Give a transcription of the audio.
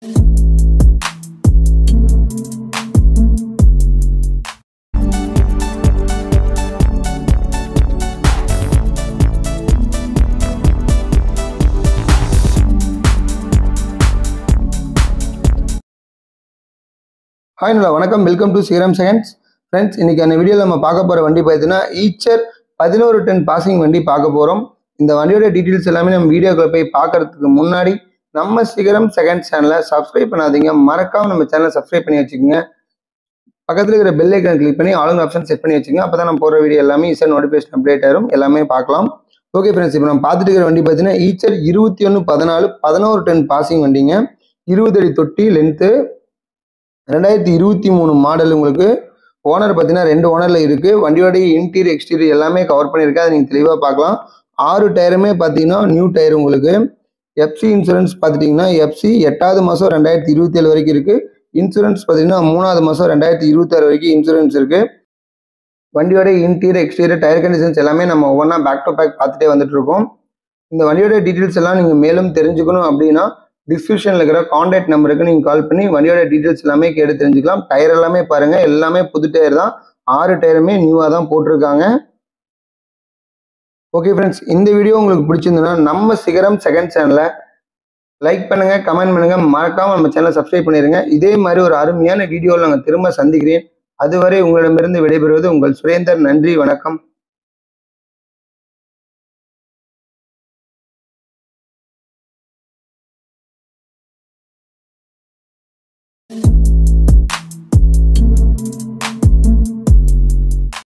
Hi வணக்கம், welcome to Sriram seconds. Friends, இன்னைக்கான வீடியோவில் நம்ம பார்க்க போகிற வண்டி பார்த்தீங்கன்னா ஈச்சர் 11 டன் பாசிங் வண்டி பார்க்க போகிறோம். இந்த வண்டியோட டீட்டெயில்ஸ் எல்லாமே நம்ம வீடியோக்குள்ள போய் பார்க்கறதுக்கு முன்னாடி நம்ம ஸ்ரீராம் செகண்ட்ஸ் சேனலை சப்ஸ்கிரைப் பண்ணாதீங்க, மறக்காம நம்ம சேனலை சப்ஸ்கிரைப் பண்ணி வச்சுக்கோங்க. பக்கத்தில் இருக்கிற பெல் ஐக்கான் கிளிக் பண்ணி ஆளுங்க ஆப்ஷன் செட் பண்ணி வச்சுக்கோங்க. அப்போ தான் நம்ம போகிற வீடியோ எல்லாமே ஈஸியாக நோட்டிஃபிகேஷன் அப்டேட் ஆகும், எல்லாமே பார்க்கலாம். ஓகே ஃப்ரெண்ட்ஸ், இப்போ நம்ம பார்த்துட்டு இருக்கிற வண்டி பார்த்தீங்கன்னா ஈச்சர் 2114 11 டன் பாசிங் வண்டிங்க. 20 அடி தொட்டி லென்த்து, 2023 மாடல். உங்களுக்கு ஓனர் பார்த்தீங்கன்னா 2 ஓனரில் இருக்குது. வண்டியோடைய இன்டீரியர் எக்ஸ்டீரியர் எல்லாமே கவர் பண்ணியிருக்கு, அதை நீங்கள் தெளிவாக பார்க்கலாம். 6 டயருமே பார்த்தீங்கன்னா நியூ டயர். உங்களுக்கு எஃப்சி இன்சூரன்ஸ் பார்த்துட்டிங்கன்னா எஃப்சி 8வது மாதம் 2027 வரைக்கும் இருக்குது. இன்சூரன்ஸ் பார்த்தீங்கன்னா 3வது மாதம் 2026 வரைக்கும் இன்சூரன்ஸ் இருக்குது. வண்டியோட இன்டீரியர் எக்ஸ்டீரியர் டயர் கண்டிஷன்ஸ் எல்லாமே நம்ம ஒவ்வொன்றா பேக் டு பேக் பார்த்துட்டே வந்துட்டு இருக்கோம். இந்த வண்டியோட டீட்டெயில்ஸ் எல்லாம் நீங்கள் மேலும் தெரிஞ்சுக்கணும் அப்படின்னா டிஸ்கிரிப்ஷனில் இருக்கிற கான்டாக்ட் நம்பருக்கு நீங்கள் கால் பண்ணி வண்டியோட டீட்டெயில்ஸ் எல்லாமே கேட்டு தெரிஞ்சுக்கலாம். டயர் எல்லாமே பாருங்கள், எல்லாமே புது டயர் தான். 6 டயருமே நியூவாக தான் போட்டிருக்காங்க. ஓகே ஃப்ரெண்ட்ஸ், இந்த வீடியோ உங்களுக்கு பிடிச்சிருந்ததுன்னா நம்ம ஸ்ரீராம் செகண்ட் சேனலை லைக் பண்ணுங்கள், கமெண்ட் பண்ணுங்கள், மறக்காமல் நம்ம சேனலை சப்ஸ்கிரைப் பண்ணிடுங்க. இதே மாதிரி ஒரு அருமையான வீடியோவில் நாங்கள் திரும்ப சந்திக்கிறேன். அதுவரை உங்களிடமிருந்து விடைபெறுவது உங்கள் சுரேந்தர். நன்றி, வணக்கம்.